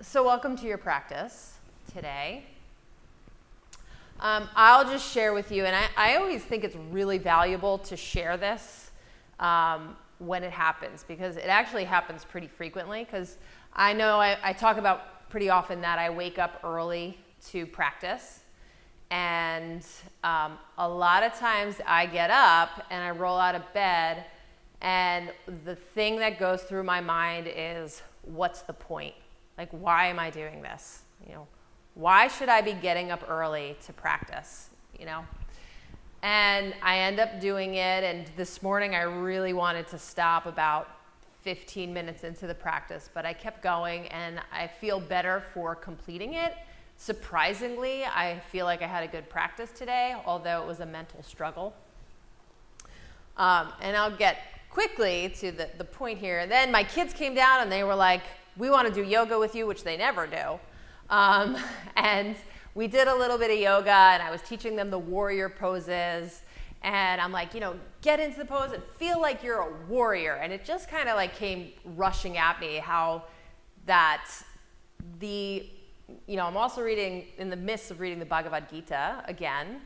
So welcome to your practice today. I'll just share with you, and I always think it's really valuable to share this when it happens, because it actually happens pretty frequently, because I know I talk about pretty often that I wake up early to practice, and a lot of times I get up and I roll out of bed, and the thing that goes through my mind is, what's the point? Like, why am I doing this? Why should I be getting up early to practice? And I end up doing it. And this morning I really wanted to stop about 15 minutes into the practice, but I kept going, and I feel better for completing it. Surprisingly, I feel like I had a good practice today, although it was a mental struggle. And I'll get quickly to the point here. Then my kids came down and they were like, we want to do yoga with you, which they never do. And we did a little bit of yoga, and I was teaching them the warrior poses. And I'm like, get into the pose and feel like you're a warrior. And it just kind of like came rushing at me how that I'm also in the midst of reading the Bhagavad Gita again.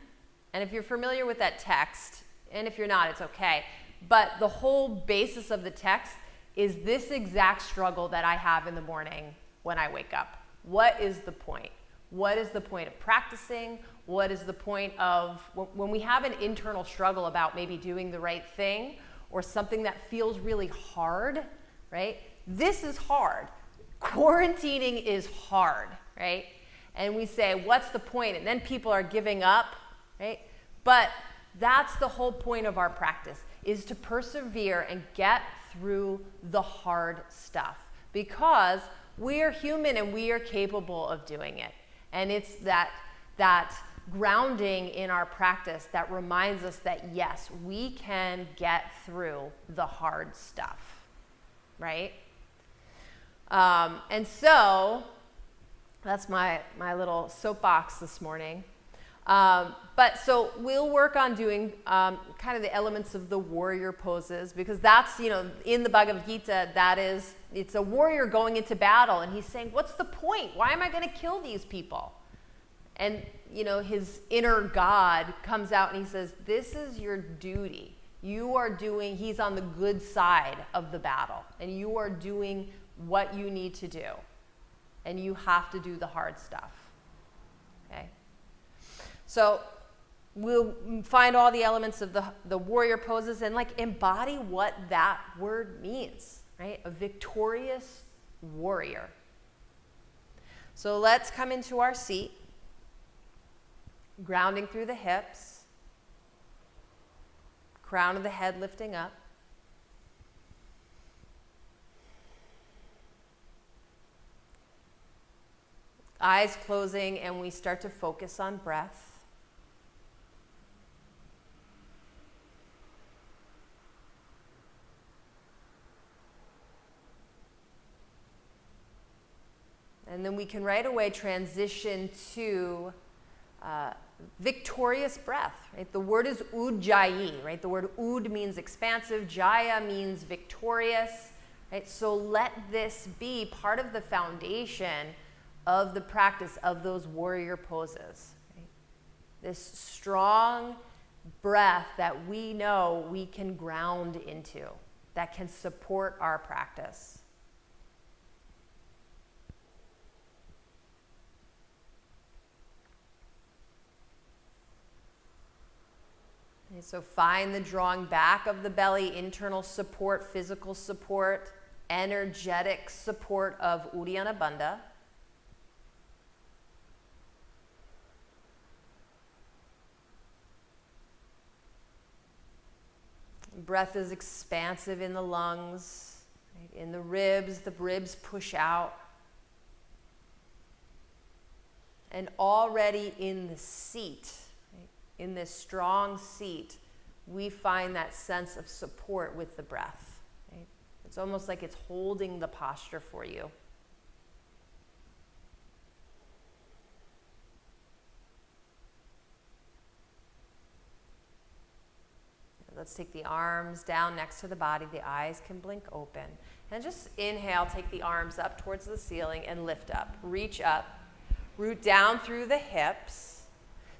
And if you're familiar with that text, and if you're not, it's okay. But the whole basis of the text is this exact struggle that I have in the morning when I wake up. What is the point? What is the point of practicing? What is the point of when we have an internal struggle about maybe doing the right thing or something that feels really hard, right? This is hard. Quarantining is hard, right? And we say, what's the point? And then people are giving up, right? But that's the whole point of our practice, is to persevere and get through the hard stuff, because we are human and we are capable of doing it. And it's that grounding in our practice that reminds us that, yes, we can get through the hard stuff, right? And so that's my little soapbox this morning. But so we'll work on doing kind of the elements of the warrior poses, because that's, in the Bhagavad Gita, it's a warrior going into battle, and he's saying, what's the point? Why am I going to kill these people? And, his inner God comes out and he says, this is your duty. He's on the good side of the battle, and you are doing what you need to do, and you have to do the hard stuff, okay? So we'll find all the elements of the warrior poses and embody what that word means, right? A victorious warrior. So let's come into our seat, grounding through the hips, crown of the head lifting up. Eyes closing, and we start to focus on breath. And then we can right away transition to victorious breath, right? The word is ujjayi, right? The word ud means expansive, jaya means victorious, right? So let this be part of the foundation of the practice of those warrior poses, right? This strong breath that we know we can ground into, that can support our practice. Okay, so find the drawing back of the belly, internal support, physical support, energetic support of Uddiyana Bandha. Breath is expansive in the lungs, right? In the ribs push out. And already in the seat, right? In this strong seat, we find that sense of support with the breath, right? It's almost like it's holding the posture for you. The Let's take the arms down next to the body. The eyes can blink open. And just inhale, take the arms up towards the ceiling and lift up. Reach up. Root down through the hips.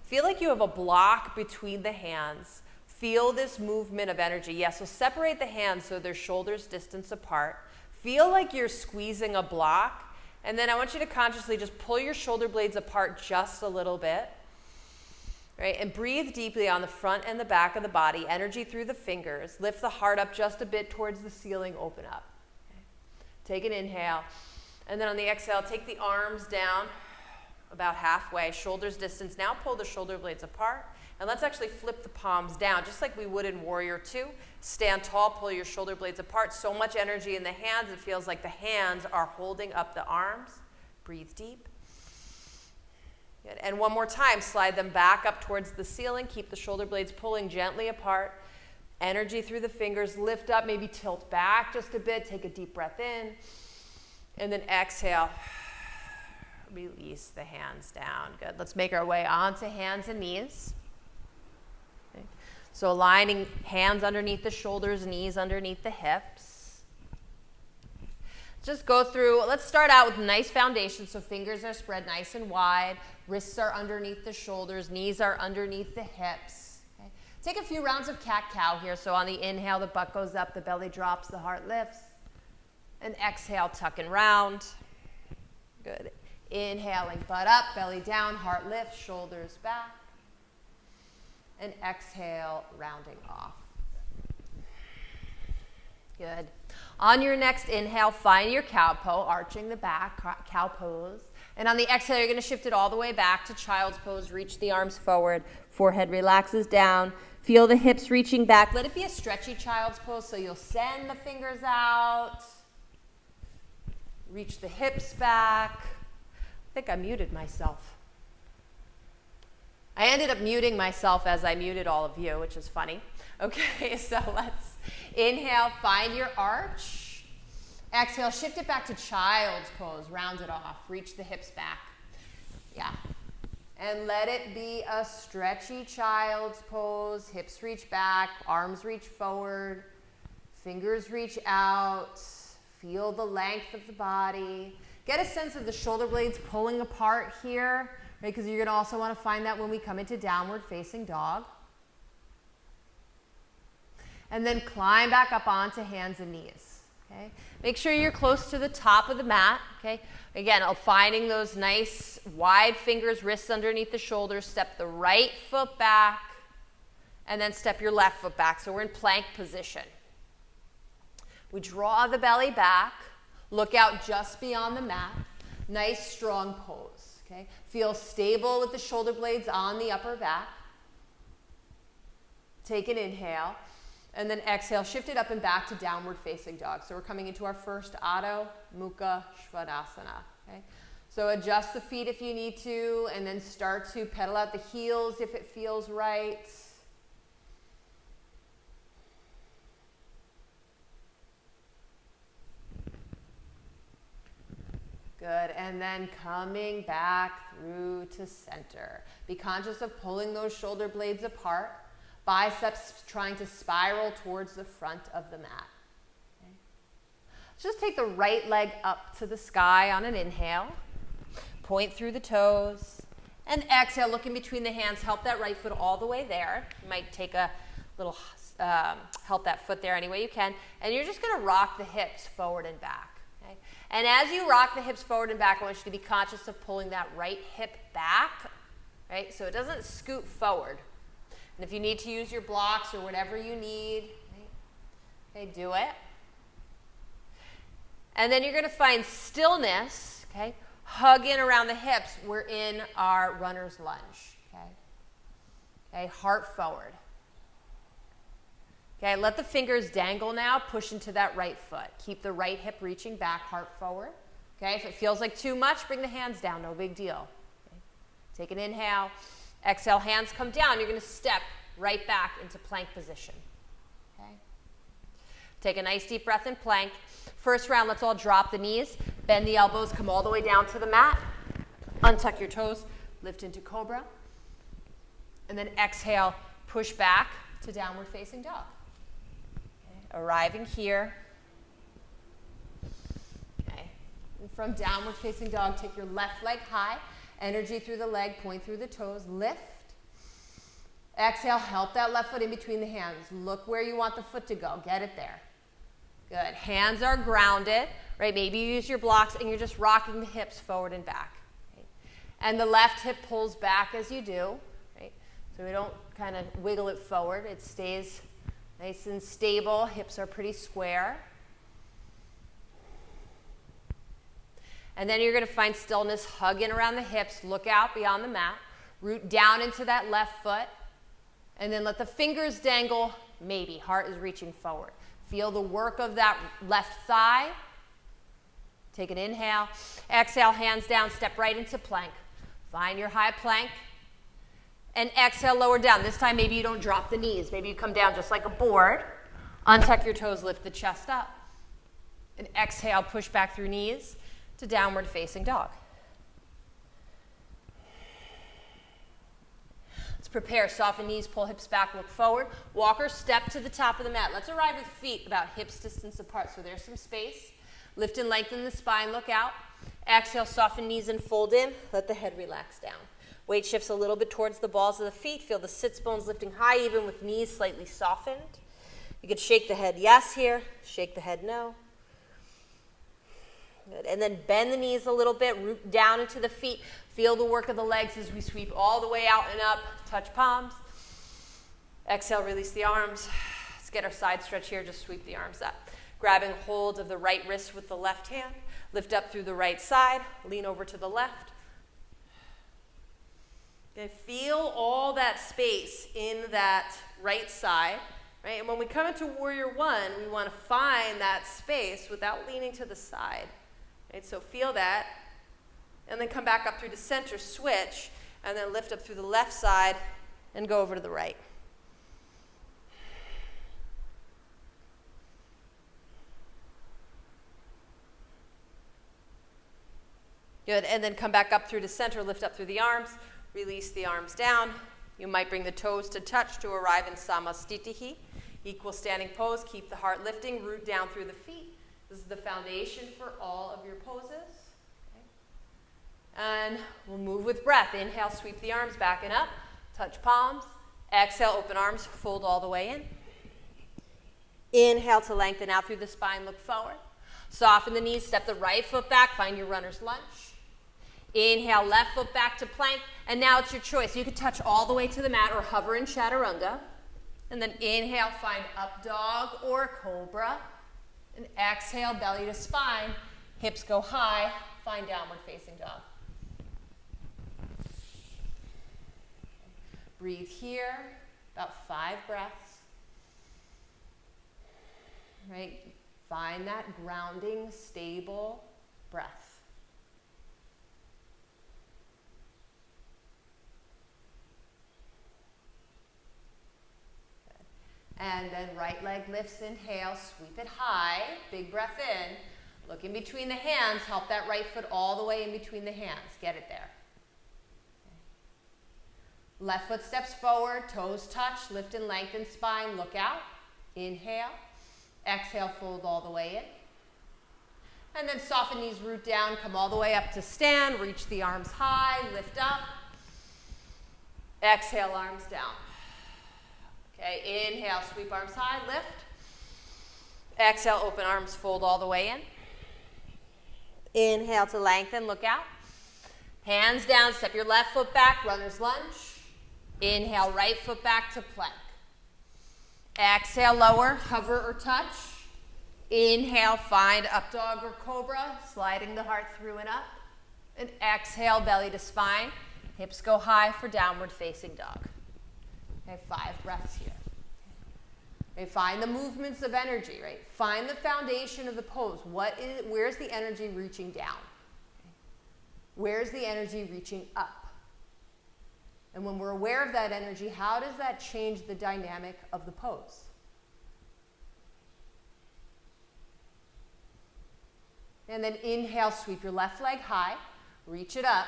Feel like you have a block between the hands. Feel this movement of energy. Yes, so separate the hands so they're shoulders distance apart. Feel like you're squeezing a block. And then I want you to consciously just pull your shoulder blades apart just a little bit. Right? And breathe deeply on the front and the back of the body. Energy through the fingers. Lift the heart up just a bit towards the ceiling. Open up. Okay. Take an inhale. And then on the exhale, take the arms down about halfway. Shoulders distance. Now pull the shoulder blades apart. And let's actually flip the palms down, just like we would in Warrior Two. Stand tall, pull your shoulder blades apart. So much energy in the hands, it feels like the hands are holding up the arms. Breathe deep. Good. And one more time, slide them back up towards the ceiling. Keep the shoulder blades pulling gently apart. Energy through the fingers. Lift up, maybe tilt back just a bit. Take a deep breath in. And then exhale. Release the hands down. Good. Let's make our way onto hands and knees. So aligning hands underneath the shoulders, knees underneath the hips. Just go through, let's start out with a nice foundation. So fingers are spread nice and wide. Wrists are underneath the shoulders. Knees are underneath the hips. Okay. Take a few rounds of cat-cow here. So on the inhale, the butt goes up, the belly drops, the heart lifts. And exhale, tuck and round. Good. Inhaling, butt up, belly down, heart lifts, shoulders back. And exhale, rounding off. Good. On your next inhale, find your cow pose, arching the back, cow pose. And on the exhale, you're going to shift it all the way back to child's pose. Reach the arms forward. Forehead relaxes down. Feel the hips reaching back. Let it be a stretchy child's pose, so you'll send the fingers out. Reach the hips back. I think I muted myself. I ended up muting myself as I muted all of you, which is funny. Okay, so let's inhale, find your arch. Exhale, shift it back to child's pose, round it off, reach the hips back. Yeah. And let it be a stretchy child's pose. Hips reach back, arms reach forward, fingers reach out. Feel the length of the body. Get a sense of the shoulder blades pulling apart here. Right, because you're going to also want to find that when we come into downward facing dog. And then climb back up onto hands and knees. Okay? Make sure you're close to the top of the mat. Okay? Again, finding those nice wide fingers, wrists underneath the shoulders. Step the right foot back and then step your left foot back. So we're in plank position. We draw the belly back. Look out just beyond the mat. Nice strong pose. Okay. Feel stable with the shoulder blades on the upper back. Take an inhale. And then exhale, shift it up and back to downward facing dog. So we're coming into our first Adho Mukha Svanasana. Okay. So adjust the feet if you need to, and then start to pedal out the heels if it feels right. Good, and then coming back through to center. Be conscious of pulling those shoulder blades apart. Biceps trying to spiral towards the front of the mat. Okay. Just take the right leg up to the sky on an inhale. Point through the toes. And exhale, look in between the hands. Help that right foot all the way there. You might take a little, help that foot there any way you can. And you're just going to rock the hips forward and back. And as you rock the hips forward and back, I want you to be conscious of pulling that right hip back, right? So it doesn't scoot forward. And if you need to use your blocks or whatever you need, right? Okay, do it. And then you're going to find stillness, okay? Hug in around the hips. We're in our runner's lunge, okay? Okay, heart forward. Okay, let the fingers dangle now. Push into that right foot. Keep the right hip reaching back, heart forward. Okay, if it feels like too much, bring the hands down. No big deal. Okay. Take an inhale. Exhale, hands come down. You're going to step right back into plank position. Okay. Take a nice deep breath in plank. First round, let's all drop the knees. Bend the elbows, come all the way down to the mat. Untuck your toes, lift into cobra. And then exhale, push back to downward facing dog. arriving here. Okay. And from downward facing dog, take your left leg high, energy through the leg, point through the toes, lift. Exhale, help that left foot in between the hands. Look where you want the foot to go. Get it there. Good. Hands are grounded, right? Maybe you use your blocks and you're just rocking the hips forward and back. Right? And the left hip pulls back as you do, right? So we don't kind of wiggle it forward. It stays nice and stable. Hips are pretty square. And then you're going to find stillness, hug in around the hips, look out beyond the mat, root down into that left foot. And then let the fingers dangle, maybe. Heart is reaching forward. Feel the work of that left thigh. Take an inhale. Exhale, hands down, step right into plank. Find your high plank. And exhale, lower down. This time, maybe you don't drop the knees. Maybe you come down just like a board. Untuck your toes, lift the chest up. And exhale, push back through knees to downward facing dog. Prepare, soften knees, pull hips back, look forward. Walk or step to the top of the mat. Let's arrive with feet about hips distance apart, so there's some space. Lift and lengthen the spine, look out. Exhale, soften knees and fold in. Let the head relax down. Weight shifts a little bit towards the balls of the feet. Feel the sits bones lifting high, even with knees slightly softened. You could shake the head yes here, shake the head no. Good. And then bend the knees a little bit, root down into the feet. Feel the work of the legs as we sweep all the way out and up. Touch palms. Exhale, release the arms. Let's get our side stretch here. Just sweep the arms up. Grabbing hold of the right wrist with the left hand. Lift up through the right side. Lean over to the left. Okay, feel all that space in that right side. Right? And when we come into Warrior One, we want to find that space without leaning to the side. Right? So feel that. And then come back up through the center, switch, and then lift up through the left side and go over to the right. Good, and then come back up through the center, lift up through the arms, release the arms down. You might bring the toes to touch to arrive in Samastitihi. Equal standing pose, keep the heart lifting, root down through the feet. This is the foundation for all of your poses. And we'll move with breath. Inhale, sweep the arms back and up. Touch palms. Exhale, open arms, fold all the way in. Inhale to lengthen out through the spine, look forward. Soften the knees, step the right foot back, find your runner's lunge. Inhale, left foot back to plank. And now it's your choice. You can touch all the way to the mat or hover in chaturanga. And then inhale, find up dog or cobra. And exhale, belly to spine. Hips go high, find downward facing dog. Breathe here, about 5 breaths. Right? Find that grounding, stable breath. Good. And then right leg lifts, inhale, sweep it high, big breath in. Look in between the hands, help that right foot all the way in between the hands. Get it there. Left foot steps forward, toes touch, lift and lengthen spine, look out. Inhale. Exhale, fold all the way in. And then soften knees, root down, come all the way up to stand, reach the arms high, lift up. Exhale, arms down. Okay, inhale, sweep arms high, lift. Exhale, open arms, fold all the way in. Inhale to lengthen, look out. Hands down, step your left foot back, runner's lunge. Inhale, right foot back to plank. Exhale, lower, hover or touch. Inhale, find up dog or cobra, sliding the heart through and up. And exhale, belly to spine. Hips go high for downward facing dog. Okay, 5 breaths here. Okay, find the movements of energy, right? Find the foundation of the pose. Where's the energy reaching down? Where's the energy reaching up? And when we're aware of that energy, how does that change the dynamic of the pose? And then inhale, sweep your left leg high, reach it up,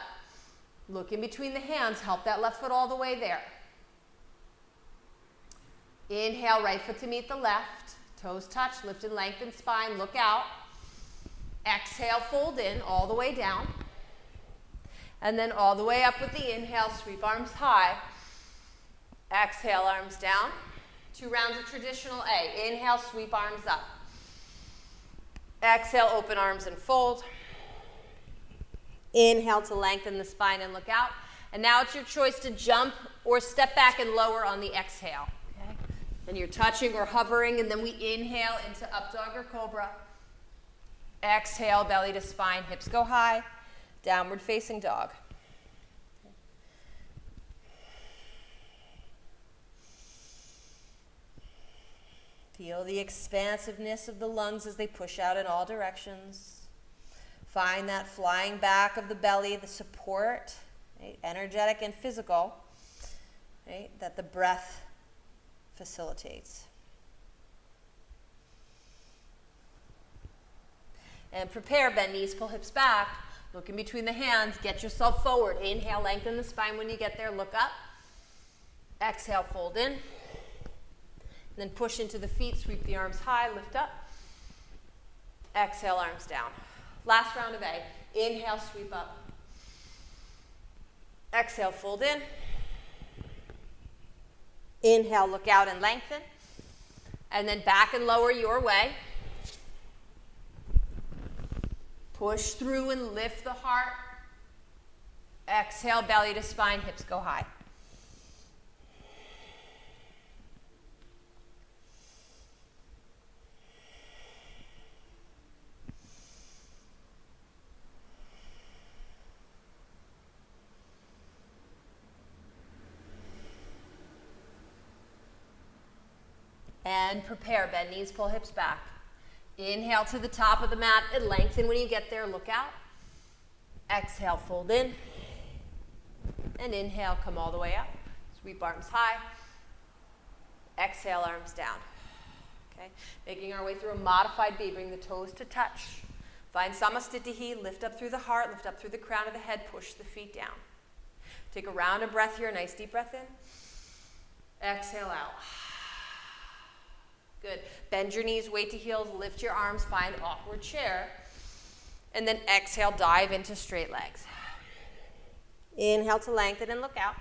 look in between the hands, help that left foot all the way there. Inhale, right foot to meet the left, Toes touch, lift and lengthen spine, look out. Exhale, fold in all the way down. And then all the way up with the inhale, sweep arms high. Exhale, arms down. 2 rounds of traditional A. Inhale, sweep arms up. Exhale, open arms and fold. Inhale to lengthen the spine and look out. And now it's your choice to jump or step back and lower on the exhale. Okay? Then you're touching or hovering, and then we inhale into up dog or cobra. Exhale, belly to spine, hips go high. Downward facing dog. Feel the expansiveness of the lungs as they push out in all directions. Find that flying back of the belly, the support, right? Energetic and physical, right? That the breath facilitates. And prepare, bend knees, pull hips back. Look in between the hands, get yourself forward. Inhale, lengthen the spine when you get there, look up. Exhale, fold in. And then push into the feet, sweep the arms high, lift up. Exhale, arms down. Last round of A. Inhale, sweep up. Exhale, fold in. Inhale, look out and lengthen. And then back and lower your way. Push through and lift the heart. Exhale, belly to spine, hips go high. And prepare, bend knees, pull hips back. Inhale to the top of the mat and lengthen when you get there, look out. Exhale, fold in. And inhale, come all the way up. Sweep arms high. Exhale, arms down. Okay, making our way through a modified B, bring the toes to touch. Find Samastitihi, lift up through the heart, lift up through the crown of the head, push the feet down. Take a round of breath here, nice deep breath in. Exhale out. Good. Bend your knees, weight to heels, lift your arms, find awkward chair. And then exhale, dive into straight legs. Inhale to lengthen and look out.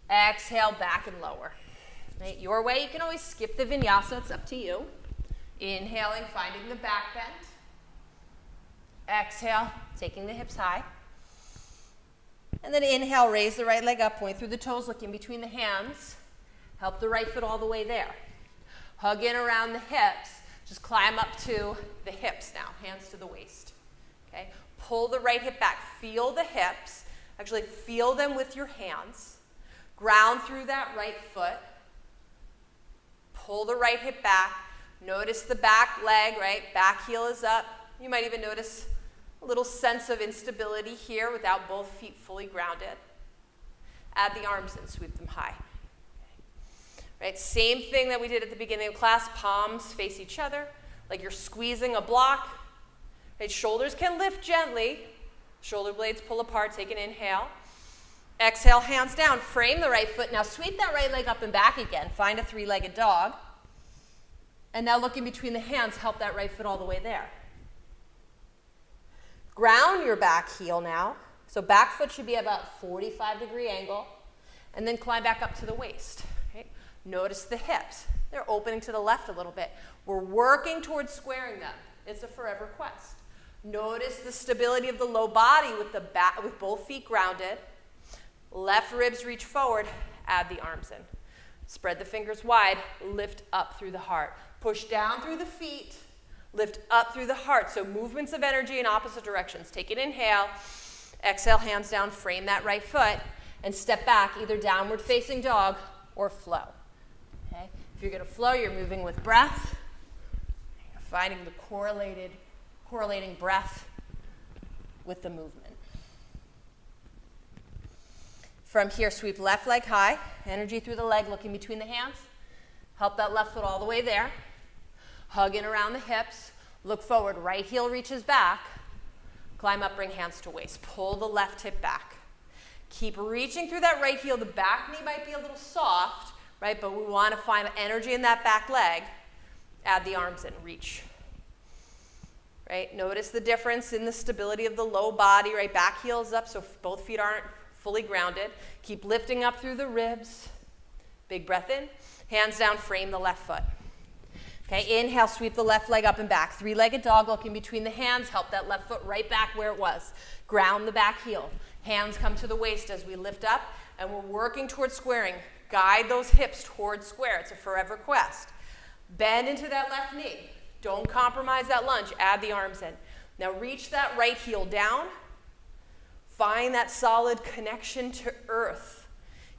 Exhale, back and lower. Right, your way, you can always skip the vinyasa, it's up to you. Inhaling, finding the back bend. Exhale, taking the hips high. And then inhale, raise the right leg up, point through the toes, look in between the hands. Help the right foot all the way there. Hug in around the hips. Just climb up to the hips now, hands to the waist. Okay? Pull the right hip back. Feel the hips. Actually, feel them with your hands. Ground through that right foot. Pull the right hip back. Notice the back leg, right? Back heel is up. You might even notice a little sense of instability here without both feet fully grounded. Add the arms in, sweep them high. Right, same thing that we did at the beginning of class, palms face each other, like you're squeezing a block. Right, shoulders can lift gently. Shoulder blades pull apart, take an inhale. Exhale, hands down, frame the right foot. Now sweep that right leg up and back again. Find a three-legged dog. And now look in between the hands, help that right foot all the way there. Ground your back heel now. So back foot should be about 45-degree angle. And then climb back up to the waist. Notice the hips. They're opening to the left a little bit. We're working towards squaring them. It's a forever quest. Notice the stability of the low body with the back, with both feet grounded. Left ribs reach forward. Add the arms in. Spread the fingers wide. Lift up through the heart. Push down through the feet. Lift up through the heart. So movements of energy in opposite directions. Take an inhale. Exhale, hands down. Frame that right foot. And step back, either downward facing dog or flow. Okay? If you're going to flow, you're moving with breath. You're finding the correlating breath with the movement. From here, sweep left leg high. Energy through the leg, looking between the hands. Help that left foot all the way there. Hug in around the hips. Look forward, right heel reaches back. Climb up, bring hands to waist. Pull the left hip back. Keep reaching through that right heel. The back knee might be a little soft, right? But we want to find energy in that back leg. Add the arms in, reach. Right? Notice the difference in the stability of the low body, right? Back heels up so both feet aren't fully grounded. Keep lifting up through the ribs. Big breath in. Hands down, frame the left foot. Okay, inhale, sweep the left leg up and back. Three-legged dog, look in between the hands. Help that left foot right back where it was. Ground the back heel. Hands come to the waist as we lift up, and we're working towards squaring. Guide those hips towards square. It's a forever quest. Bend into that left knee. Don't compromise that lunge. Add the arms in. Now reach that right heel down. Find that solid connection to earth.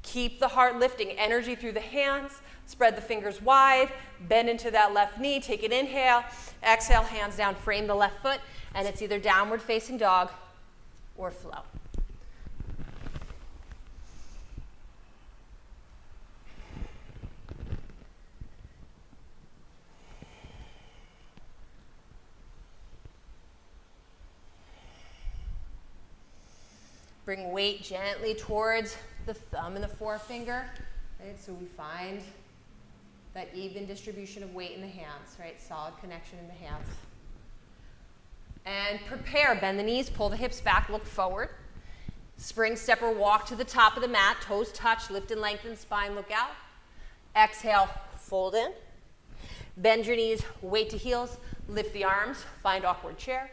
Keep the heart lifting. Energy through the hands. Spread the fingers wide. Bend into that left knee. Take an inhale. Exhale, hands down. Frame the left foot. And it's either downward facing dog or flow. Bring weight gently towards the thumb and the forefinger, right? So we find that even distribution of weight in the hands, right? Solid connection in the hands. And prepare, bend the knees, pull the hips back, look forward. Spring step or walk to the top of the mat, toes touch, lift and lengthen spine, look out. Exhale, fold in. Bend your knees, weight to heels, lift the arms, find awkward chair.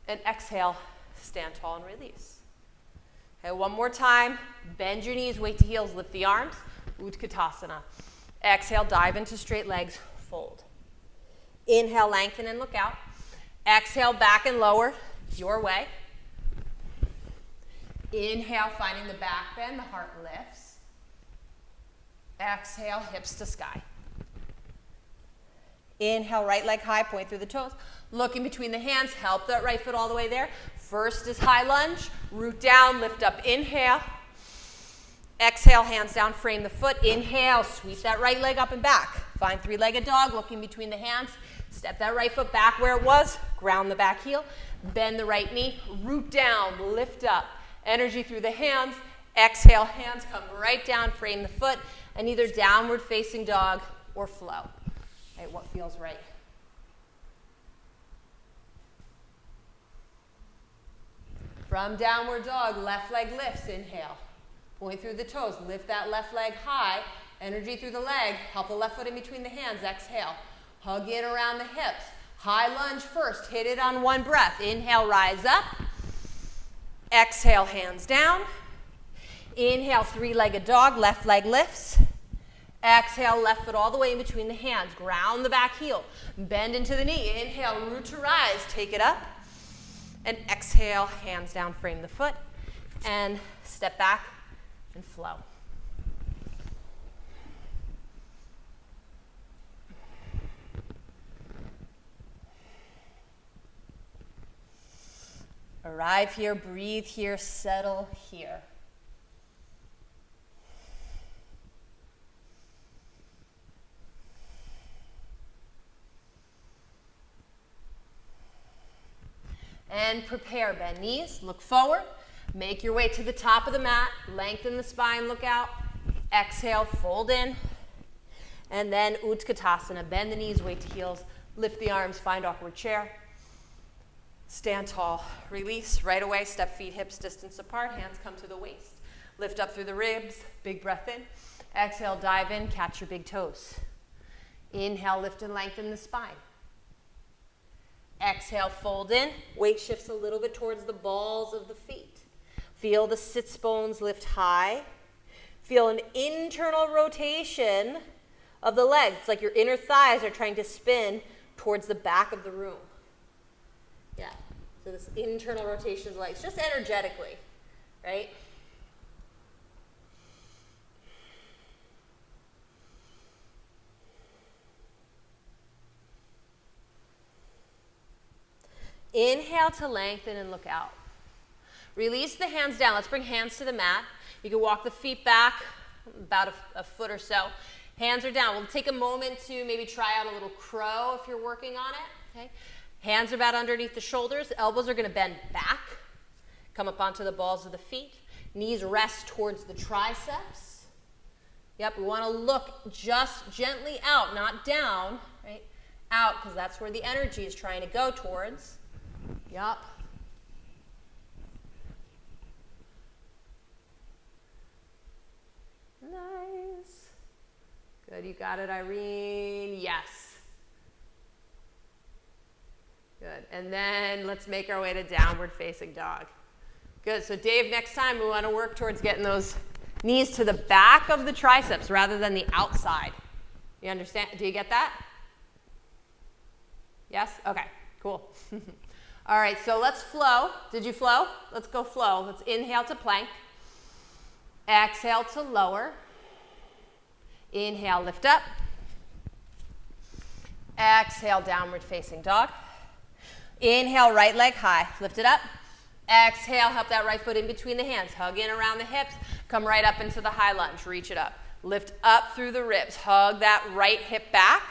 And exhale, stand tall and release. Okay, one more time. Bend your knees, weight to heels, lift the arms. Utkatasana. Exhale, dive into straight legs, fold. Inhale, lengthen and look out. Exhale, back and lower, your way. Inhale, finding the back bend, the heart lifts. Exhale, hips to sky. Inhale, right leg high, point through the toes. Look in between the hands, help that right foot all the way there. First is high lunge, root down, lift up, inhale. Exhale, hands down, frame the foot. Inhale, sweep that right leg up and back. Find three-legged dog, look in between the hands. Step that right foot back where it was. Ground the back heel. Bend the right knee. Root down, lift up. Energy through the hands. Exhale, hands come right down, frame the foot. And either downward facing dog or flow. Okay, what feels right? From downward dog, left leg lifts, inhale. Point through the toes, lift that left leg high. Energy through the leg, help the left foot in between the hands, exhale. Hug in around the hips. High lunge first, hit it on one breath. Inhale, rise up. Exhale, hands down. Inhale, three-legged dog, left leg lifts. Exhale, left foot all the way in between the hands. Ground the back heel. Bend into the knee. Inhale, root to rise, take it up. And exhale, hands down, frame the foot, and step back and flow. Arrive here, breathe here, settle here. And prepare, bend knees, look forward, make your way to the top of the mat, lengthen the spine, look out, exhale, fold in, and then Utkatasana, bend the knees, weight to heels, lift the arms, find awkward chair, stand tall, release, right away, step feet, hips distance apart, hands come to the waist, lift up through the ribs, big breath in, exhale, dive in, catch your big toes, inhale, lift and lengthen the spine. Exhale, fold in. Weight shifts a little bit towards the balls of the feet. Feel the sits bones lift high. Feel an internal rotation of the legs. It's like your inner thighs are trying to spin towards the back of the room. Yeah, so this internal rotation of the legs, just energetically, right? Inhale to lengthen and look out. Release the hands down. Let's bring hands to the mat. You can walk the feet back about a foot or so. Hands are down. We'll take a moment to maybe try out a little crow if you're working on it. Okay? Hands are about underneath the shoulders. Elbows are going to bend back. Come up onto the balls of the feet. Knees rest towards the triceps. Yep, we want to look just gently out, not down, right? Out, because that's where the energy is trying to go towards. Yep. Nice. Good, you got it, Irene. Yes. Good, and then let's make our way to downward facing dog. Good, so Dave, next time we want to work towards getting those knees to the back of the triceps rather than the outside. You understand? Do you get that? Yes? Okay, cool. All right, so let's flow. Did you flow? Let's go flow. Let's inhale to plank. Exhale to lower. Inhale, lift up. Exhale, downward facing dog. Inhale, right leg high. Lift it up. Exhale, help that right foot in between the hands. Hug in around the hips. Come right up into the high lunge. Reach it up. Lift up through the ribs. Hug that right hip back.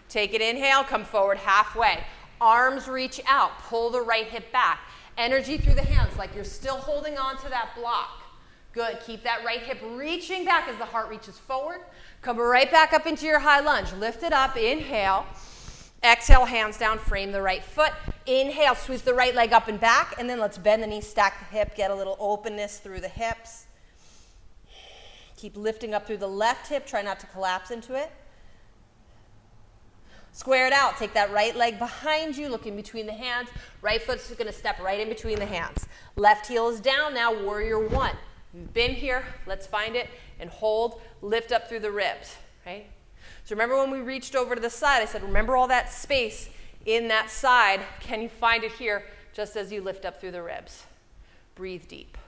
Take it, inhale, come forward halfway. Arms reach out. Pull the right hip back. Energy through the hands like you're still holding on to that block. Good. Keep that right hip reaching back as the heart reaches forward. Come right back up into your high lunge. Lift it up. Inhale. Exhale, hands down. Frame the right foot. Inhale, sweep the right leg up and back. And then let's bend the knee, stack the hip, get a little openness through the hips. Keep lifting up through the left hip. Try not to collapse into it. Square it out. Take that right leg behind you, look in between the hands. Right foot's going to step right in between the hands. Left heel is down. Now warrior one. You've been here. Let's find it and hold. Lift up through the ribs, right? So remember when we reached over to the side, I said, remember all that space in that side. Can you find it here just as you lift up through the ribs? Breathe deep.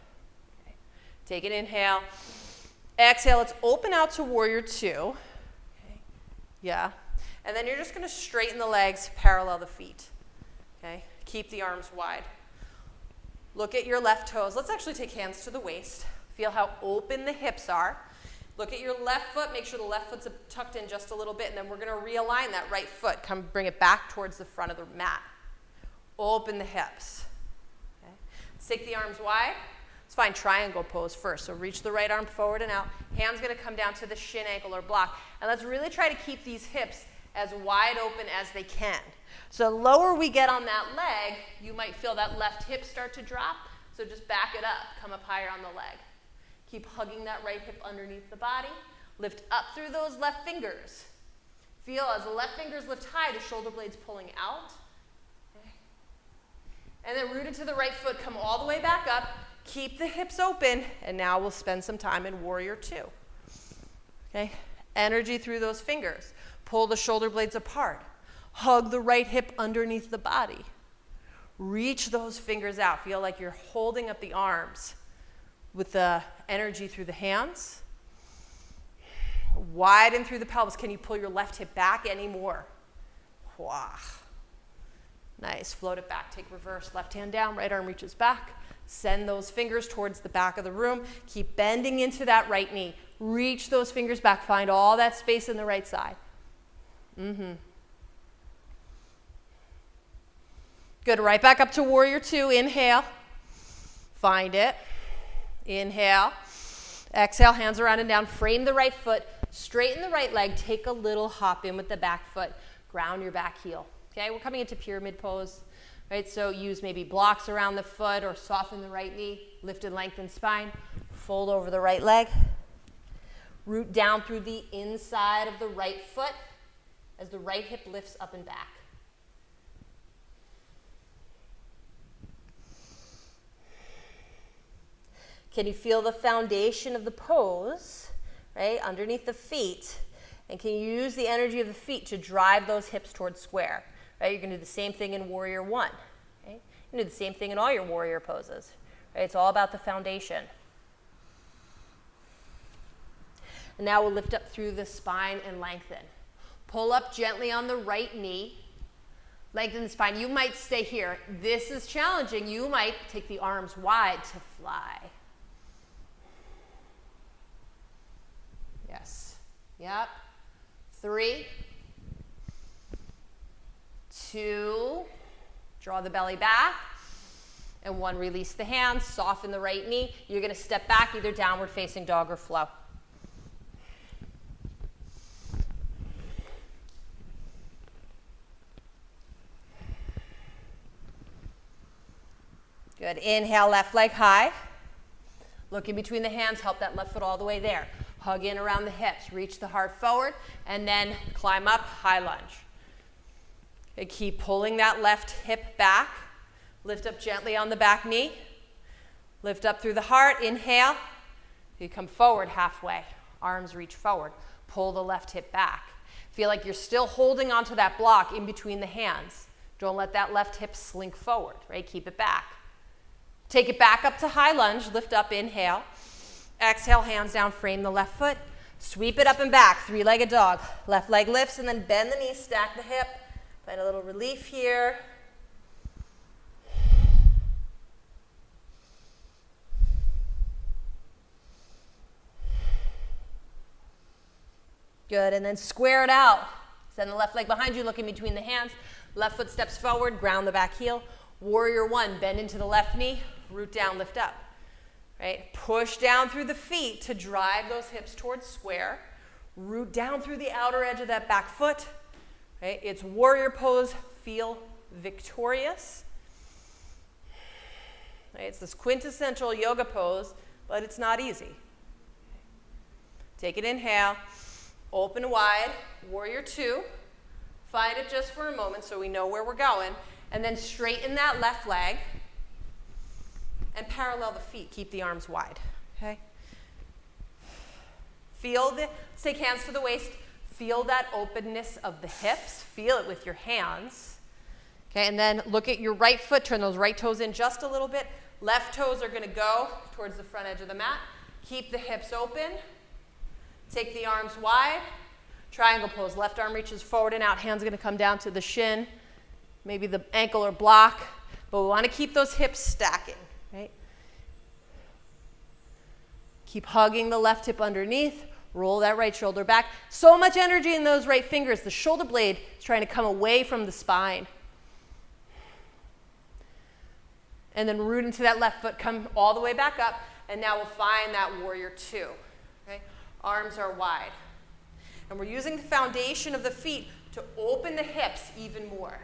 Okay. Take an inhale. Exhale. Let's open out to warrior two. Okay. Yeah. And then you're just going to straighten the legs, parallel the feet. Okay? Keep the arms wide. Look at your left toes. Let's actually take hands to the waist. Feel how open the hips are. Look at your left foot. Make sure the left foot's tucked in just a little bit, and then we're going to realign that right foot. Come bring it back towards the front of the mat. Open the hips. Okay? Let's take the arms wide. Let's find triangle pose first. So reach the right arm forward and out. Hand's going to come down to the shin, ankle, or block. And let's really try to keep these hips as wide open as they can. So the lower we get on that leg, you might feel that left hip start to drop. So just back it up. Come up higher on the leg. Keep hugging that right hip underneath the body. Lift up through those left fingers. Feel as the left fingers lift high, the shoulder blades pulling out. Okay. And then rooted to the right foot, come all the way back up. Keep the hips open, and now we'll spend some time in warrior two. Okay? Energy through those fingers. Pull the shoulder blades apart. Hug the right hip underneath the body. Reach those fingers out. Feel like you're holding up the arms with the energy through the hands. Widen through the pelvis. Can you pull your left hip back any more? Wow. Nice. Float it back. Take reverse. Left hand down. Right arm reaches back. Send those fingers towards the back of the room. Keep bending into that right knee. Reach those fingers back. Find all that space in the right side. Good. Right back up to warrior two. Inhale. Find it. Inhale. Exhale. Hands around and down. Frame the right foot. Straighten the right leg. Take a little hop in with the back foot. Ground your back heel. Okay, we're coming into pyramid pose. Right, so use maybe blocks around the foot or soften the right knee. Lift and lengthen spine. Fold over the right leg. Root down through the inside of the right foot as the right hip lifts up and back. Can you feel the foundation of the pose, right, underneath the feet? And can you use the energy of the feet to drive those hips towards square? Right, you're going to do the same thing in warrior one. Okay? You can do the same thing in all your warrior poses. Right? It's all about the foundation. And now we'll lift up through the spine and lengthen. Pull up gently on the right knee. Lengthen the spine. You might stay here. This is challenging. You might take the arms wide to fly. Yes. Yep. 3, 2, draw the belly back, and 1, release the hands, soften the right knee. You're going to step back, either downward facing dog or flow. Good. Inhale, left leg high. Look in between the hands, help that left foot all the way there. Hug in around the hips, reach the heart forward, and then climb up, high lunge. Okay, keep pulling that left hip back. Lift up gently on the back knee. Lift up through the heart, inhale. You come forward halfway, arms reach forward. Pull the left hip back. Feel like you're still holding onto that block in between the hands. Don't let that left hip slink forward, right? Keep it back. Take it back up to high lunge, lift up, inhale. Exhale, hands down, frame the left foot. Sweep it up and back, three-legged dog. Left leg lifts and then bend the knee, stack the hip. Find a little relief here. Good, and then square it out. Send the left leg behind you, look in between the hands. Left foot steps forward, ground the back heel. Warrior one, bend into the left knee, root down, lift up. Right? Push down through the feet to drive those hips towards square. Root down through the outer edge of that back foot. Right? It's warrior pose, feel victorious. Right? It's this quintessential yoga pose, but it's not easy. Take an inhale. Open wide, warrior two. Find it just for a moment so we know where we're going. And then straighten that left leg and parallel the feet. Keep the arms wide, okay? Let's take hands to the waist. Feel that openness of the hips. Feel it with your hands. Okay, and then look at your right foot. Turn those right toes in just a little bit. Left toes are gonna go towards the front edge of the mat. Keep the hips open. Take the arms wide. Triangle pose. Left arm reaches forward and out. Hands are going to come down to the shin, maybe the ankle or block. But we want to keep those hips stacking, right? Keep hugging the left hip underneath. Roll that right shoulder back. So much energy in those right fingers. The shoulder blade is trying to come away from the spine. And then root into that left foot. Come all the way back up. And now we'll find that warrior two. Okay? Arms are wide. And we're using the foundation of the feet to open the hips even more.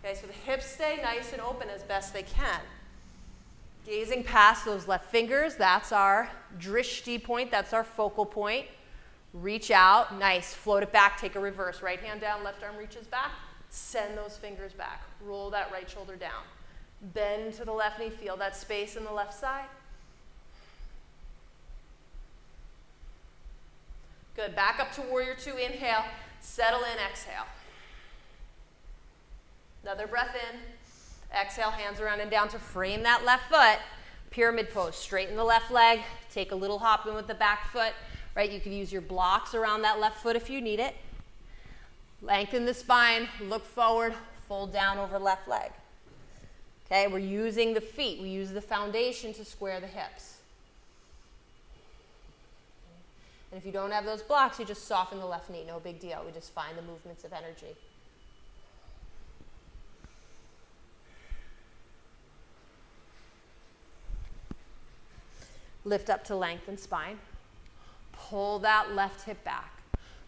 Okay, so the hips stay nice and open as best they can. Gazing past those left fingers, that's our drishti point, that's our focal point. Reach out, nice, float it back, take a reverse. Right hand down, left arm reaches back. Send those fingers back. Roll that right shoulder down. Bend to the left knee, feel that space in the left side. Good, back up to warrior two, inhale, settle in, exhale. Another breath in, exhale, hands around and down to frame that left foot. Pyramid pose, straighten the left leg, take a little hop in with the back foot, right? You can use your blocks around that left foot if you need it. Lengthen the spine, look forward, fold down over left leg. Okay, we're using the feet, we use the foundation to square the hips. And if you don't have those blocks, you just soften the left knee. No big deal. We just find the movements of energy. Lift up to lengthen spine. Pull that left hip back.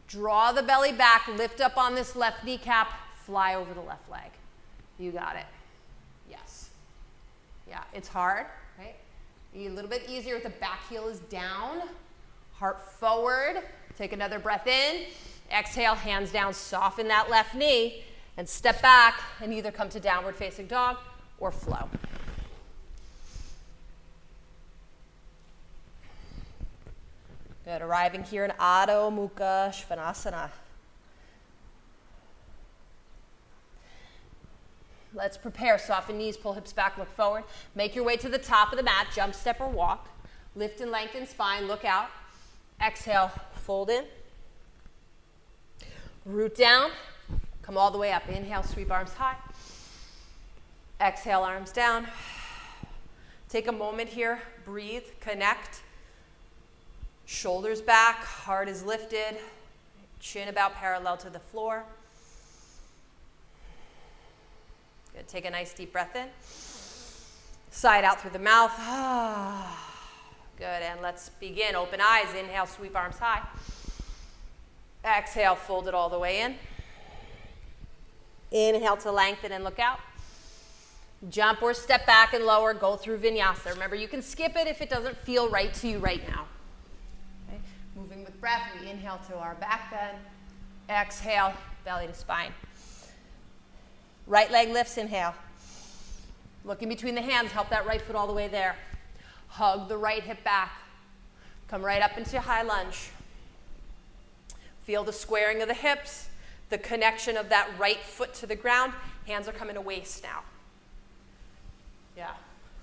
Draw the belly back. Lift up on this left kneecap. Fly over the left leg. You got it. Yes. Yeah, it's hard, right? A little bit easier if the back heel is down. Heart forward, take another breath in, exhale, hands down, soften that left knee, and step back and either come to downward facing dog or flow. Good, arriving here in Adho Mukha Svanasana. Let's prepare, soften knees, pull hips back, look forward. Make your way to the top of the mat, jump, step, or walk. Lift and lengthen spine, look out. Exhale, fold in. Root down, come all the way up. Inhale, sweep arms high. Exhale, arms down. Take a moment here, breathe, connect. Shoulders back, heart is lifted, chin about parallel to the floor. Good, take a nice deep breath in. Side out through the mouth. Good, and let's begin. Open eyes, inhale, sweep arms high. Exhale, fold it all the way in. Inhale to lengthen and look out. Jump or step back and lower, go through vinyasa. Remember, you can skip it if it doesn't feel right to you right now. Okay. Moving with breath, we inhale to our back bend. Exhale, belly to spine. Right leg lifts, inhale. Look in between the hands, help that right foot all the way there. Hug the right hip back. Come right up into high lunge. Feel the squaring of the hips, the connection of that right foot to the ground. Hands are coming to waist now. Yeah.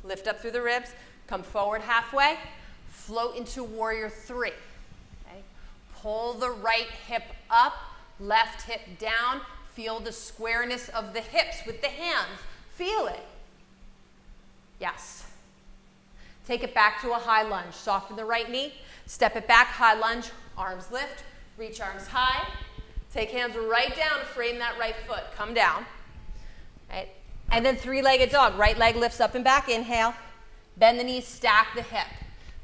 Lift up through the ribs. Come forward halfway. Float into warrior three. Okay. Pull the right hip up, left hip down. Feel the squareness of the hips with the hands. Feel it. Yes. Take it back to a high lunge. Soften the right knee. Step it back, high lunge. Arms lift. Reach arms high. Take hands right down to frame that right foot. Come down. Right. And then three-legged dog. Right leg lifts up and back. Inhale. Bend the knees, stack the hip.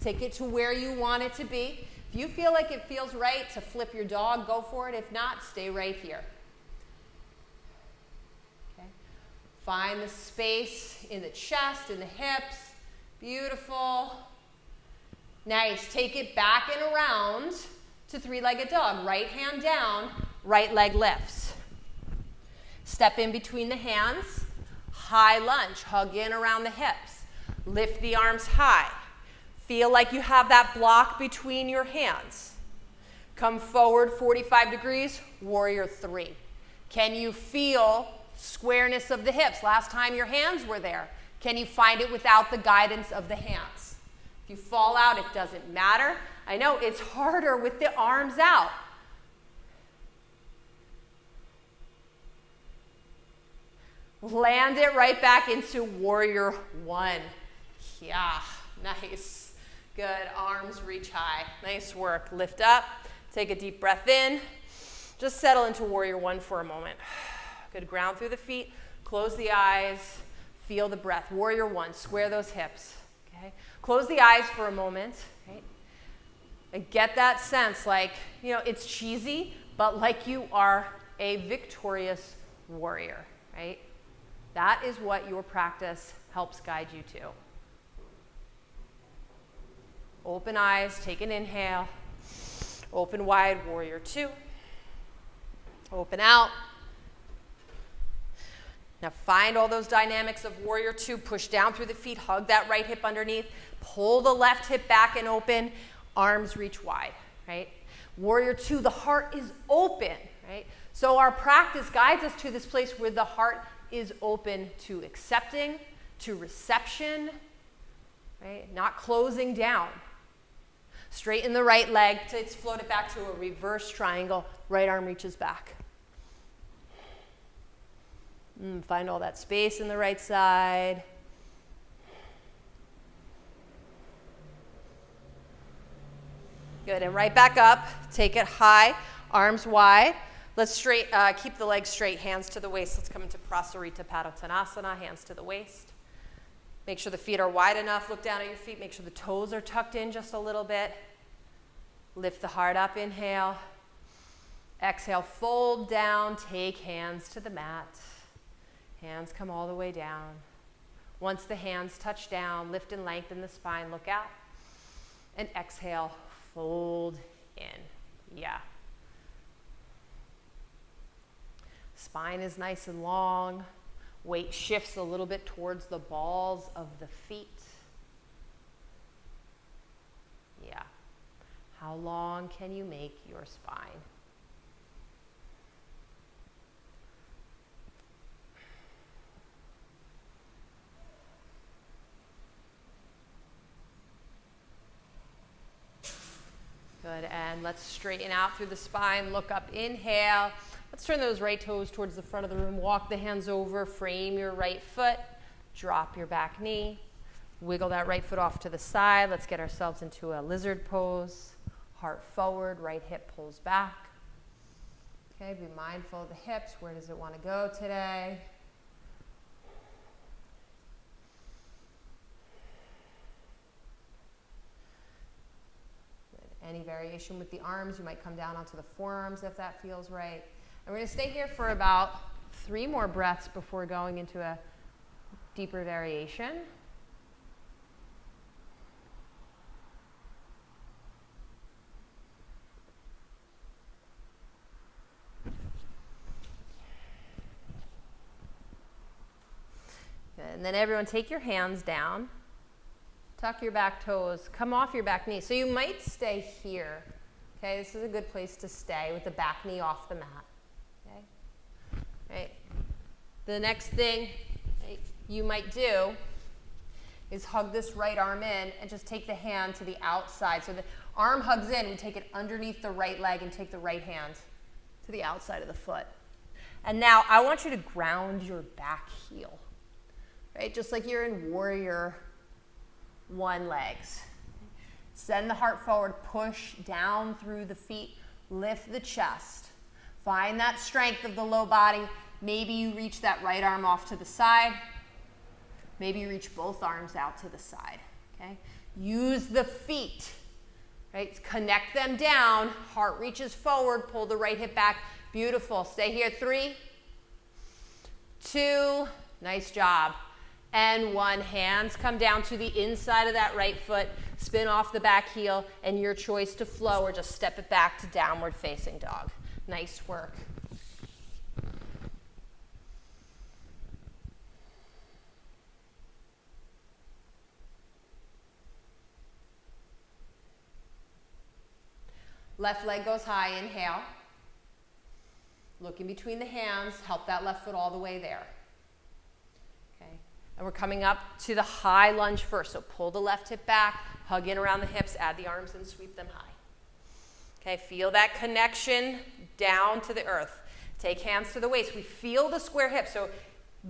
Take it to where you want it to be. If you feel like it feels right to flip your dog, go for it. If not, stay right here. Okay. Find the space in the chest, in the hips. Beautiful. Nice. Take it back and around to three-legged dog. Right hand down, right leg lifts. Step in between the hands. High lunge, hug in around the hips. Lift the arms high. Feel like you have that block between your hands. Come forward 45 degrees, warrior three. Can you feel squareness of the hips? Last time your hands were there. Can you find it without the guidance of the hands? If you fall out, it doesn't matter. I know it's harder with the arms out. Land it right back into warrior one. Yeah, nice. Good, arms reach high. Nice work. Lift up, take a deep breath in. Just settle into warrior one for a moment. Good, ground through the feet, close the eyes, feel the breath. Warrior one, square those hips, okay? Close the eyes for a moment, right? And get that sense like, it's cheesy, but like you are a victorious warrior, right? That is what your practice helps guide you to. Open eyes, take an inhale. Open wide, warrior two. Open out. Now find all those dynamics of warrior two. Push down through the feet, hug that right hip underneath. Pull the left hip back and open. Arms reach wide, right? Warrior two, the heart is open, right? So our practice guides us to this place where the heart is open to accepting, to reception, right? Not closing down. Straighten the right leg. Let's float it back to a reverse triangle. Right arm reaches back. Find all that space in the right side. Good, and right back up. Take it high, arms wide. Let's keep the legs straight, hands to the waist. Let's come into Prasarita Padottanasana, hands to the waist. Make sure the feet are wide enough. Look down at your feet. Make sure the toes are tucked in just a little bit. Lift the heart up, inhale. Exhale, fold down, take hands to the mat. Hands come all the way down. Once the hands touch down, lift and lengthen the spine, look out. And exhale, fold in. Yeah. Spine is nice and long. Weight shifts a little bit towards the balls of the feet. Yeah. How long can you make your spine? Good, and let's straighten out through the spine. Look up, inhale. Let's turn those right toes towards the front of the room. Walk the hands over, frame your right foot. Drop your back knee. Wiggle that right foot off to the side. Let's get ourselves into a lizard pose. Heart forward, right hip pulls back. Okay, be mindful of the hips. Where does it want to go today? Any variation with the arms, you might come down onto the forearms if that feels right. And we're going to stay here for about 3 more breaths before going into a Deeper variation. Good. And then everyone take your hands down. Tuck your back toes. Come off your back knee. So you might stay here. Okay, this is a good place to stay with the back knee off the mat. Okay? Right. The next thing you might do is hug this right arm in and just take the hand to the outside. So the arm hugs in, we take it underneath the right leg and take the right hand to the outside of the foot. And now I want you to ground your back heel, right? Just like you're in warrior one legs. Send the heart forward, push down through the feet, lift the chest. Find that strength of the low body. Maybe you reach that right arm off to the side. Maybe you reach both arms out to the side, okay? Use the feet, right? Connect them down, heart reaches forward, pull the right hip back. Beautiful. Stay here. 3, 2, nice job. And 1, hands come down to the inside of that right foot, spin off the back heel, and your choice to flow or just step it back to downward facing dog. Nice work. Left leg goes high, inhale. Look in between the hands, help that left foot all the way there. Okay, and we're coming up to the high lunge first. So pull the left hip back, hug in around the hips, add the arms and sweep them high. Okay, feel that connection down to the earth. Take hands to the waist. We feel the square hips. So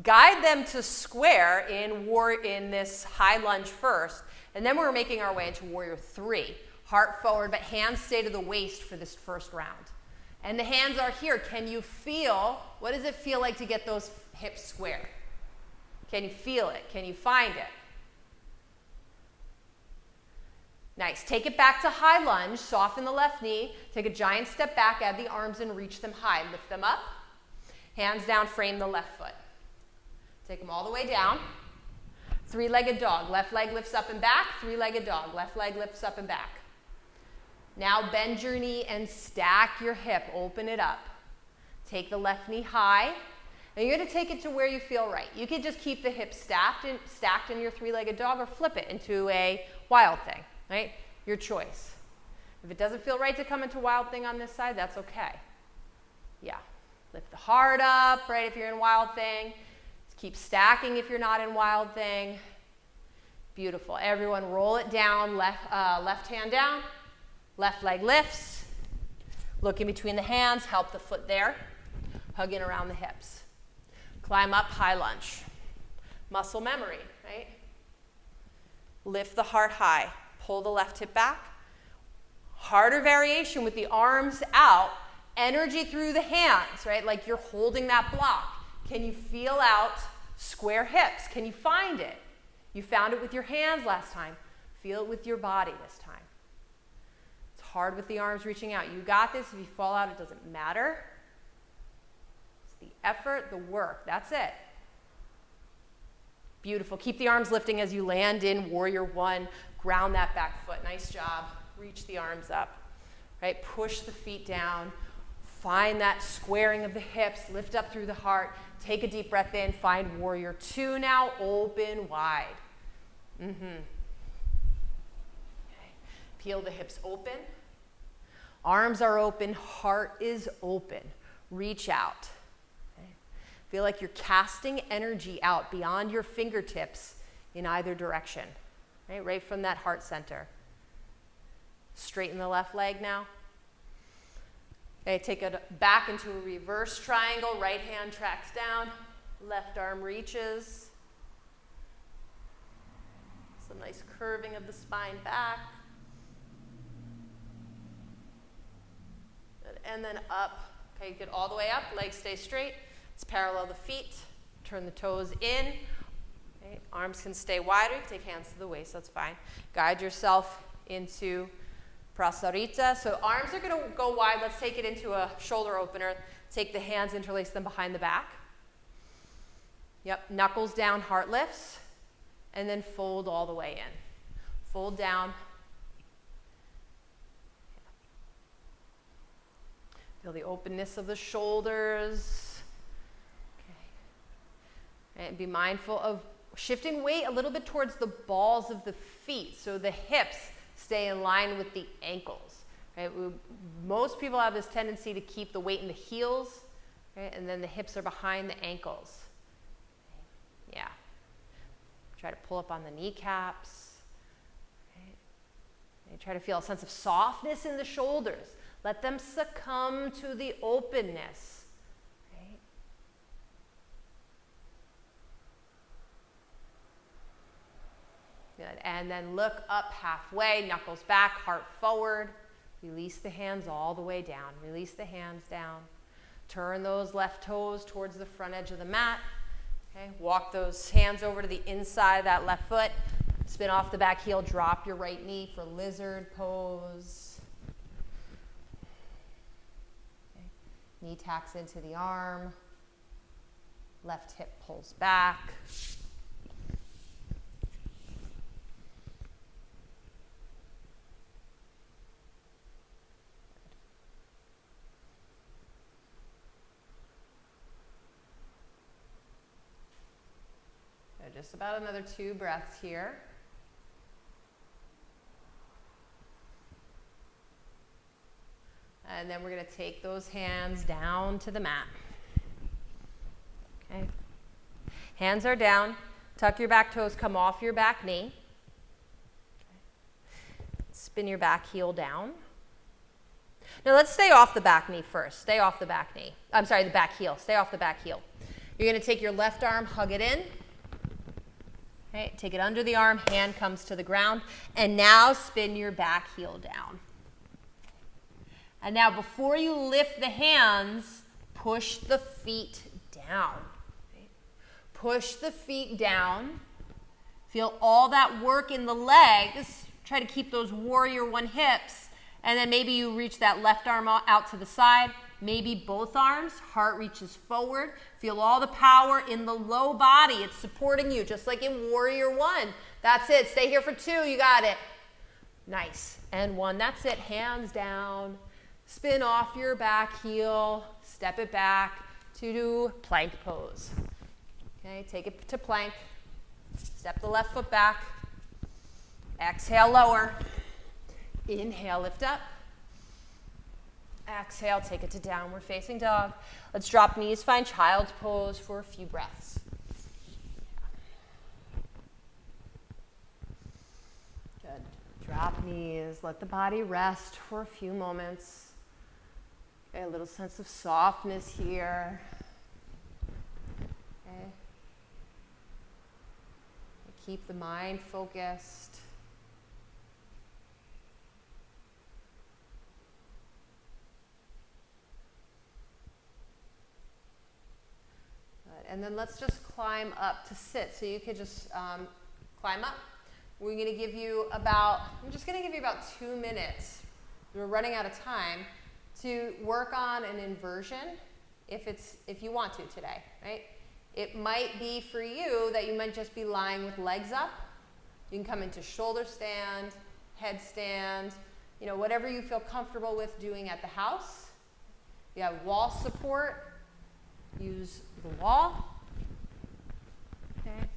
guide them to square in this high lunge first, and then we're making our way into warrior 3. Heart forward, but hands stay to the waist for this first round. And the hands are here. Can you feel, what does it feel like to get those hips square? Can you feel it? Can you find it? Nice. Take it back to high lunge. Soften the left knee. Take a giant step back. Add the arms and reach them high. Lift them up. Hands down. Frame the left foot. Take them all the way down. 3-legged dog. Left leg lifts up and back. 3-legged dog. Left leg lifts up and back. Now bend your knee and stack your hip. Open it up. Take the left knee high. And you're going to take it to where you feel right. You can just keep the hips stacked in your 3-legged dog or flip it into a wild thing, right? Your choice. If it doesn't feel right to come into wild thing on this side, that's okay. Yeah. Lift the heart up, right, if you're in wild thing. Keep stacking if you're not in wild thing. Beautiful. Everyone roll it down, left hand down. Left leg lifts. Look in between the hands, help the foot there. Hug in around the hips. Climb up, high lunge. Muscle memory, right? Lift the heart high. Pull the left hip back. Harder variation with the arms out. Energy through the hands, right? Like you're holding that block. Can you feel out square hips? Can you find it? You found it with your hands last time. Feel it with your body this time. It's hard with the arms reaching out. You got this. If you fall out, it doesn't matter. It's the effort, the work. That's it. Beautiful. Keep the arms lifting as you land in warrior 1. Ground that back foot. Nice job. Reach the arms up. Right? Push the feet down. Find that squaring of the hips. Lift up through the heart. Take a deep breath in. Find warrior 2 now. Open wide. Okay. Peel the hips open. Arms are open. Heart is open. Reach out. Okay. Feel like you're casting energy out beyond your fingertips in either direction. Right from that heart center. Straighten the left leg now. Okay, take it back into a reverse triangle. Right hand tracks down. Left arm reaches. Some nice curving of the spine back. And then up. Okay, you get all the way up. Legs stay straight. Let's parallel the feet. Turn the toes in. Okay, arms can stay wider. Take hands to the waist. That's fine. Guide yourself into Prasarita. So arms are going to go wide. Let's take it into a shoulder opener. Take the hands, interlace them behind the back. Yep, knuckles down, heart lifts, and then fold all the way in. Fold down. Feel the openness of the shoulders. Okay. And be mindful of shifting weight a little bit towards the balls of the feet so the hips stay in line with the ankles. Right? Most people have this tendency to keep the weight in the heels, right? And then the hips are behind the ankles. Yeah. Try to pull up on the kneecaps. Right? And try to feel a sense of softness in the shoulders. Let them succumb to the openness. Right? Good. And then look up halfway, knuckles back, heart forward. Release the hands all the way down. Release the hands down. Turn those left toes towards the front edge of the mat. Okay. Walk those hands over to the inside of that left foot. Spin off the back heel. Drop your right knee for lizard pose. Okay. Knee tacks into the arm. Left hip pulls back. Just about another 2 breaths here. And then we're going to take those hands down to the mat. Okay. Hands are down. Tuck your back toes, come off your back knee. Okay. Spin your back heel down. Now let's stay off the back knee first. Stay off the back knee. I'm sorry, the back heel. Stay off the back heel. You're going to take your left arm, hug it in. Okay, take it under the arm, hand comes to the ground, and now spin your back heel down. And now before you lift the hands, push the feet down. Okay. Push the feet down. Feel all that work in the legs. Try to keep those warrior 1 hips, and then maybe you reach that left arm out to the side. Maybe both arms, heart reaches forward. Feel all the power in the low body. It's supporting you, just like in Warrior 1. That's it. Stay here for 2. You got it. Nice. And 1. That's it. Hands down. Spin off your back heel. Step it back to plank pose. Okay, take it to plank. Step the left foot back. Exhale, lower. Inhale, lift up. Exhale, take it to downward facing dog. Let's drop knees, find child's pose for a few breaths. Good. Drop knees, let the body rest for a few moments. Okay, a little sense of softness here. Okay. Keep the mind focused. And then let's just climb up to sit. So you could just climb up. I'm just going to give you about 2 minutes. We're running out of time to work on an inversion if you want to today, right? It might be for you that you might just be lying with legs up. You can come into shoulder stand, headstand, whatever you feel comfortable with doing at the house. You have wall support. Use the wall. Okay.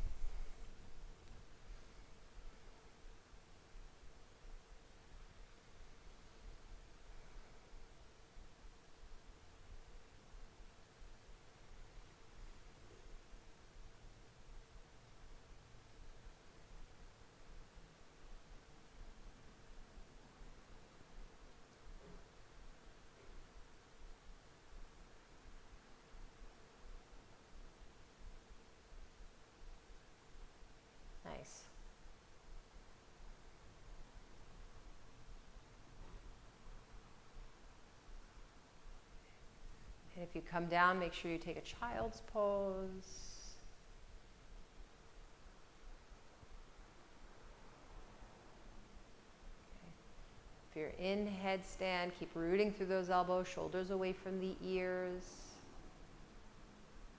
Nice. And if you come down, make sure you take a child's pose. Okay. If you're in headstand, keep rooting through those elbows, shoulders away from the ears.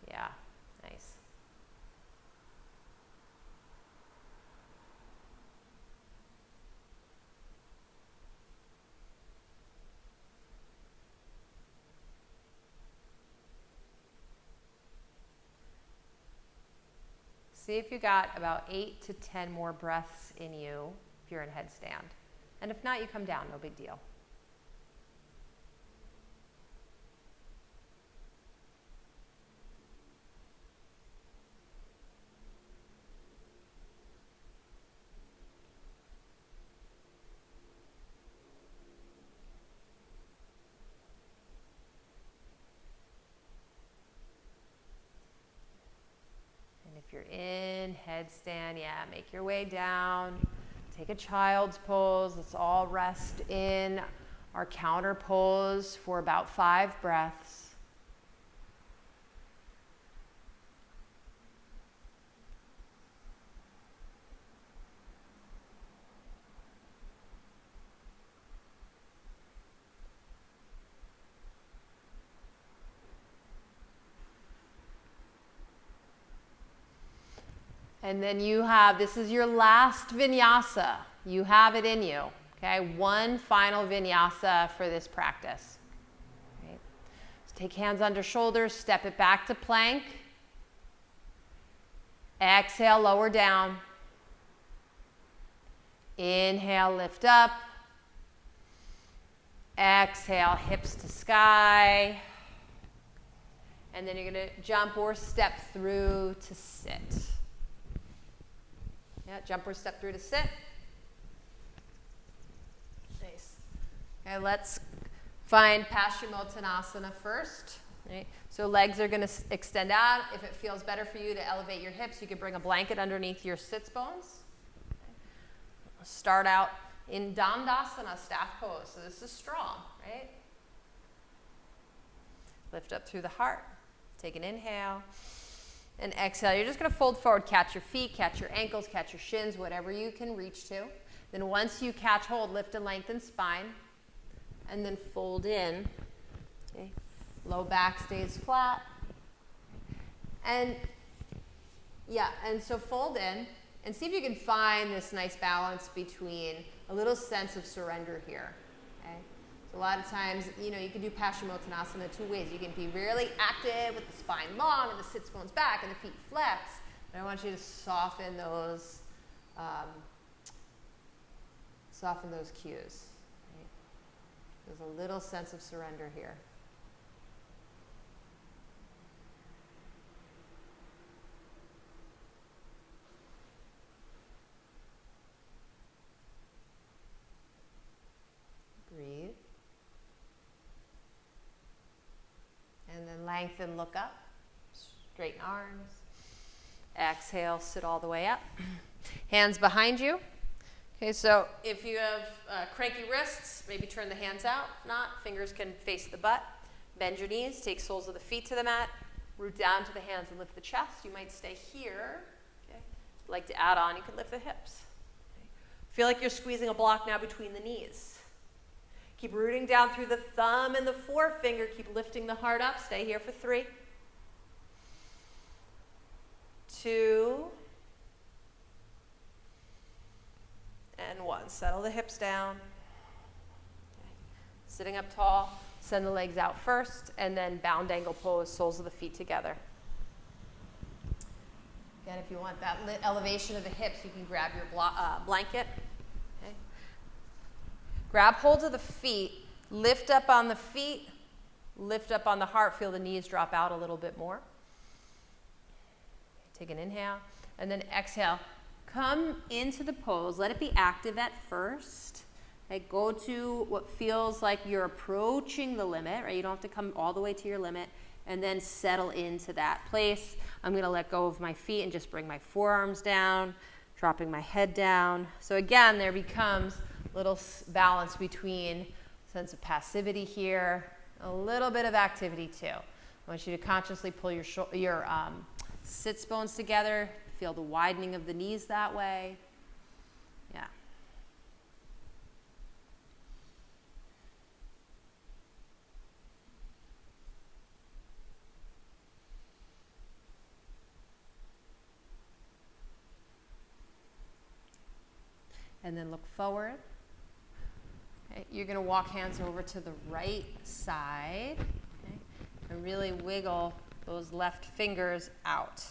Yeah, nice. See if you got about 8 to 10 more breaths in you if you're in headstand. And if not, you come down, no big deal. If you're in headstand, yeah, make your way down. Take a child's pose. Let's all rest in our counter pose for about 5 breaths. And then you have, this is your last vinyasa. You have it in you. Okay, one final vinyasa for this practice. Right. So take hands under shoulders, step it back to plank. Exhale, lower down. Inhale, lift up. Exhale, hips to sky. And then you're going to jump or step through to sit. Yeah, jump or step through to sit. Nice. Okay, let's find Paschimottanasana first. Right? So legs are going to extend out. If it feels better for you to elevate your hips, you can bring a blanket underneath your sits bones. Okay. Start out in Dandasana, staff pose. So this is strong, right? Lift up through the heart. Take an inhale. And exhale. You're just going to fold forward, catch your feet, catch your ankles, catch your shins, whatever you can reach to. Then once you catch hold, lift and lengthen spine. And then fold in. Okay. Low back stays flat. And yeah, and so fold in and see if you can find this nice balance between a little sense of surrender here. Okay? So a lot of times, you know, you can do Paschimottanasana 2 ways. You can be really active with the spine long and the sits bones back and the feet flex. But I want you to soften those cues. Right? There's a little sense of surrender here. Breathe. And then lengthen, look up. Straighten arms. Exhale, sit all the way up. Hands behind you. Okay, so if you have cranky wrists, maybe turn the hands out. If not, fingers can face the butt. Bend your knees, take soles of the feet to the mat. Root down to the hands and lift the chest. You might stay here. Okay. If you'd like to add on, you can lift the hips. Okay. Feel like you're squeezing a block now between the knees. Keep rooting down through the thumb and the forefinger. Keep lifting the heart up. Stay here for 3, 2, and 1. Settle the hips down. Okay. Sitting up tall. Send the legs out first, and then bound angle pose, soles of the feet together. Again, if you want that elevation of the hips, you can grab your blanket. Okay. Grab hold of the feet, lift up on the feet, lift up on the heart, feel the knees drop out a little bit more. Take an inhale, and then exhale. Come into the pose, let it be active at first. Okay, go to what feels like you're approaching the limit, right? You don't have to come all the way to your limit, and then settle into that place. I'm gonna let go of my feet and just bring my forearms down, dropping my head down. So again, there becomes a little balance between sense of passivity here, a little bit of activity too. I want you to consciously pull your sits bones together, feel the widening of the knees that way. Yeah. And then look forward. Okay. You're going to walk hands over to the right side. Okay. And really wiggle those left fingers out.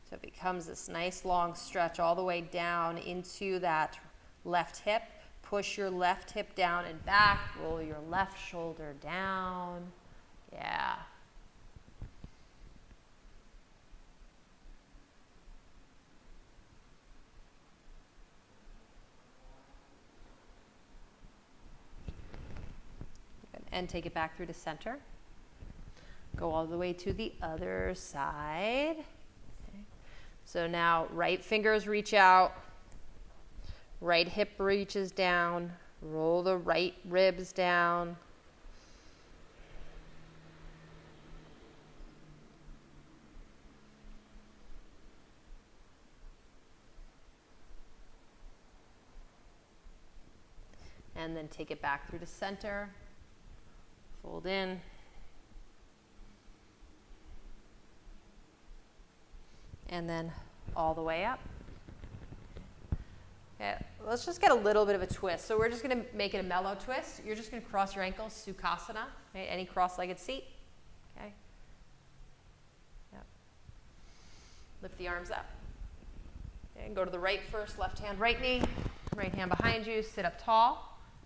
So it becomes this nice long stretch all the way down into that left hip. Push your left hip down and back. Roll your left shoulder down. Yeah. Good. And take it back through to center. Go all the way to the other side. Okay. So now right fingers reach out. Right hip reaches down. Roll the right ribs down. And then take it back through to center. Fold in. And then all the way up. Okay, let's just get a little bit of a twist. So we're just going to make it a mellow twist. You're just going to cross your ankles, Sukhasana, right? Any cross-legged seat. Okay. Yep. Lift the arms up. Okay, and go to the right first, left hand, right knee, right hand behind you, sit up tall.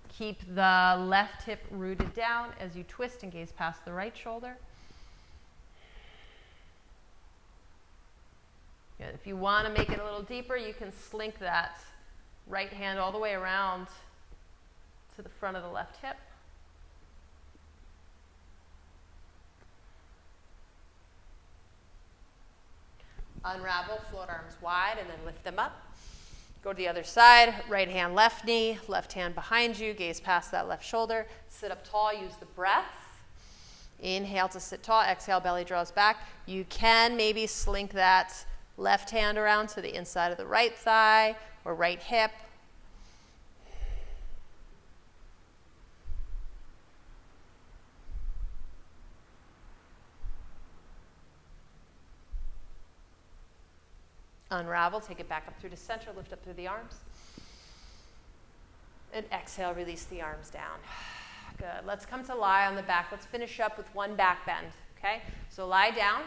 Keep the left hip rooted down as you twist and gaze past the right shoulder. Good. If you want to make it a little deeper, you can slink that right hand all the way around to the front of the left hip. Unravel, float arms wide, and then lift them up. Go to the other side, right hand, left knee, left hand behind you, gaze past that left shoulder. Sit up tall, use the breath. Inhale to sit tall, exhale, belly draws back. You can maybe slink that left hand around to the inside of the right thigh or right hip. Unravel, take it back up through to center, lift up through the arms. And exhale, release the arms down. Good. Let's come to lie on the back. Let's finish up with one back bend, okay? So lie down.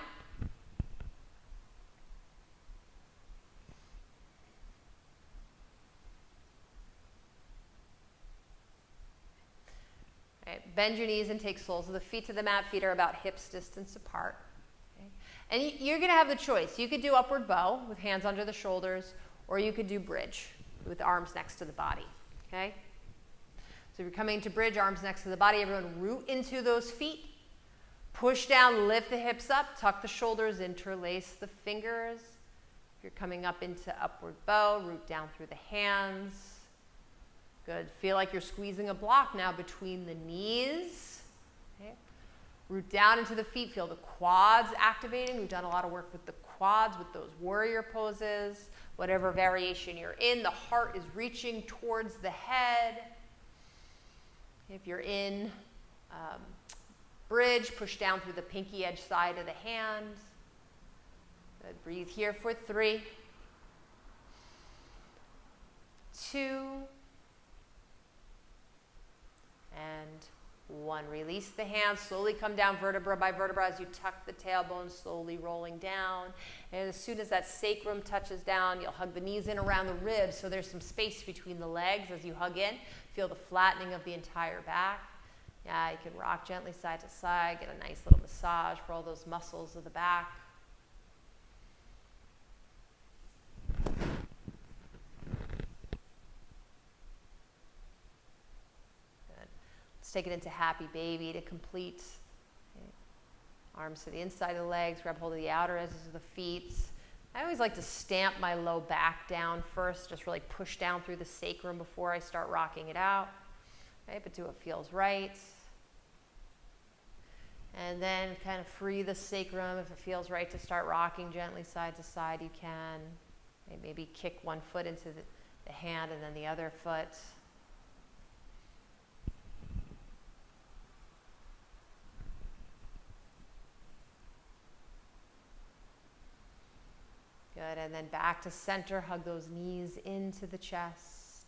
Okay. Bend your knees and take soles of the feet to the mat. Feet are about hips distance apart. And you're going to have the choice. You could do upward bow with hands under the shoulders, or you could do bridge with arms next to the body, okay? So if you're coming to bridge, arms next to the body, everyone root into those feet. Push down, lift the hips up, tuck the shoulders, interlace the fingers. If you're coming up into upward bow, root down through the hands. Good. Feel like you're squeezing a block now between the knees. Okay. Root down into the feet. Feel the quads activating. We've done a lot of work with the quads, with those warrior poses. Whatever variation you're in, the heart is reaching towards the head. If you're in bridge, push down through the pinky edge side of the hand. Good. Breathe here for 3, 2, and 1. Release the hands, slowly come down vertebra by vertebra as you tuck the tailbone, slowly rolling down. And as soon as that sacrum touches down, you'll hug the knees in around the ribs so there's some space between the legs as you hug in. Feel the flattening of the entire back. Yeah, you can rock gently side to side, get a nice little massage for all those muscles of the back. Let's take it into happy baby to complete. Okay. Arms to the inside of the legs, grab hold of the outer edges of the feet. I always like to stamp my low back down first, just really push down through the sacrum before I start rocking it out. Okay, but do what feels right. And then kind of free the sacrum. If it feels right to start rocking gently side to side, you can. Okay, maybe kick one foot into the hand and then the other foot. Good, and then back to center, hug those knees into the chest.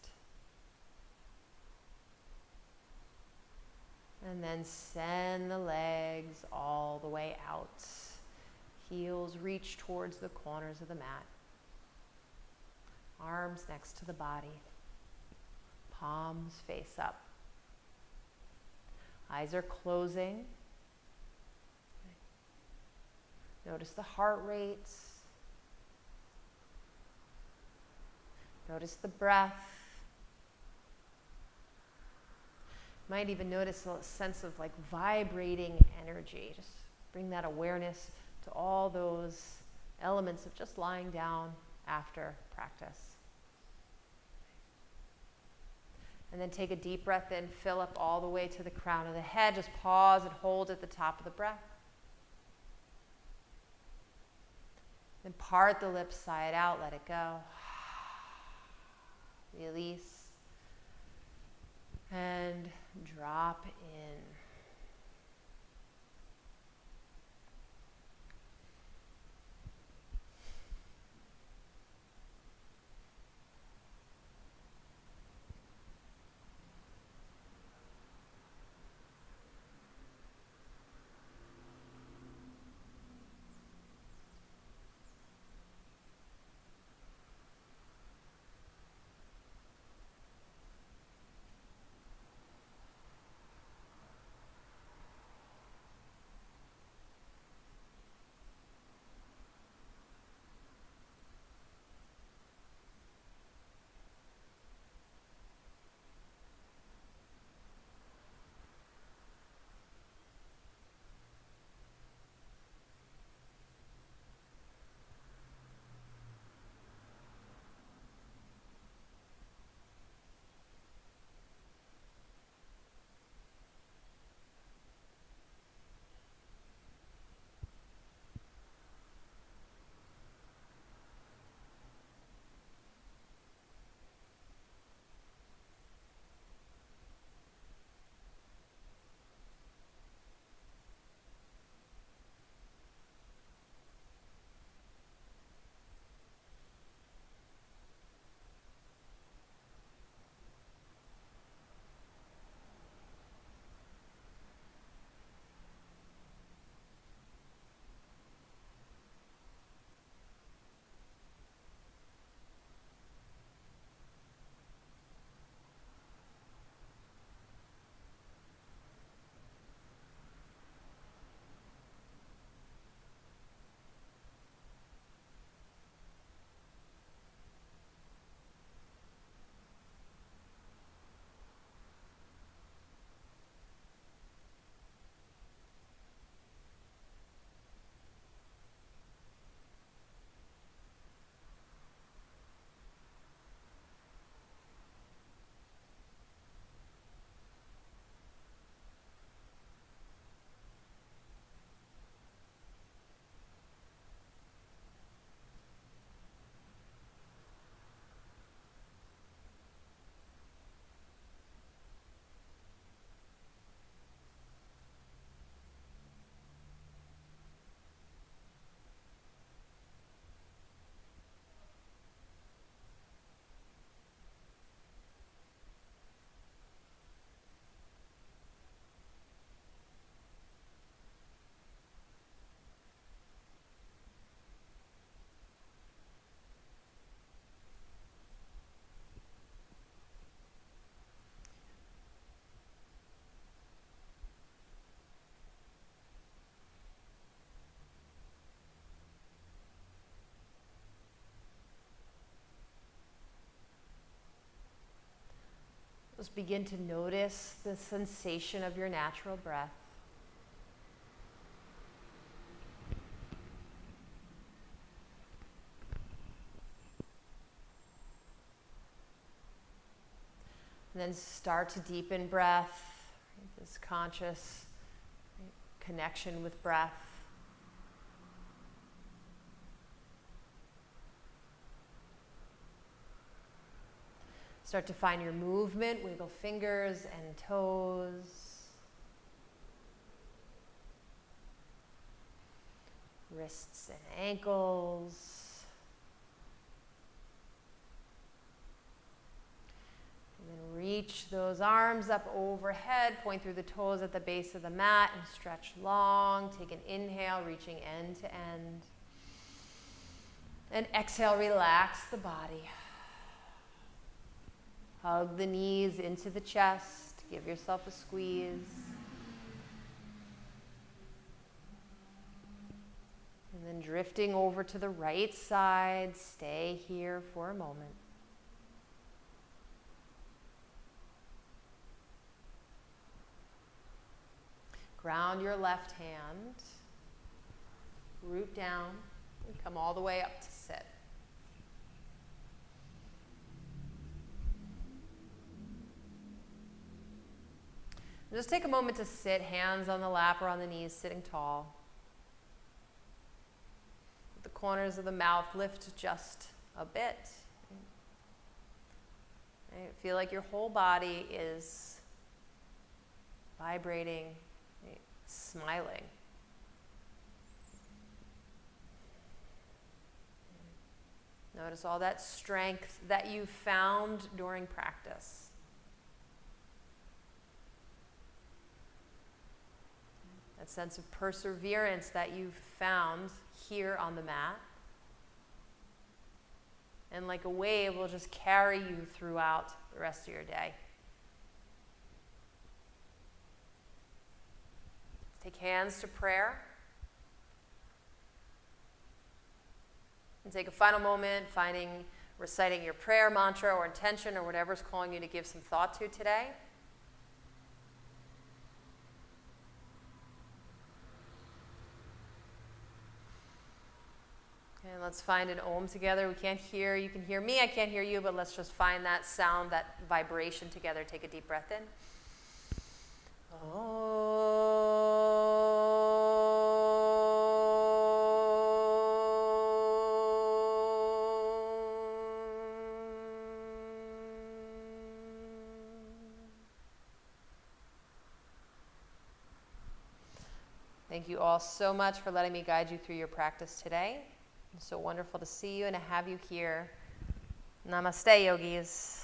And then send the legs all the way out. Heels reach towards the corners of the mat. Arms next to the body. Palms face up. Eyes are closing. Notice the heart rates. Notice the breath. Might even notice a sense of like vibrating energy. Just bring that awareness to all those elements of just lying down after practice. And then take a deep breath in, fill up all the way to the crown of the head. Just pause and hold at the top of the breath. Then part the lips side out, let it go. Release. And drop in. Just begin to notice the sensation of your natural breath. And then start to deepen breath, this conscious connection with breath. Start to find your movement, wiggle fingers and toes. Wrists and ankles. And then reach those arms up overhead, point through the toes at the base of the mat, and stretch long. Take an inhale, reaching end to end. And exhale, relax the body. Hug the knees into the chest. Give yourself a squeeze. And then drifting over to the right side, stay here for a moment. Ground your left hand, root down, and come all the way up to sit. Just take a moment to sit, hands on the lap or on the knees, sitting tall. The corners of the mouth lift just a bit. Right? Feel like your whole body is vibrating, right? Smiling. Notice all that strength that you found during practice. That sense of perseverance that you've found here on the mat. And like a wave will just carry you throughout the rest of your day. Take hands to prayer. And take a final moment, reciting your prayer mantra or intention or whatever's calling you to give some thought to today. And let's find an Om together. We can't hear, you can hear me, I can't hear you, but let's just find that sound, that vibration together. Take a deep breath in. Thank you all so much for letting me guide you through your practice today. It's so wonderful to see you and to have you here. Namaste, yogis.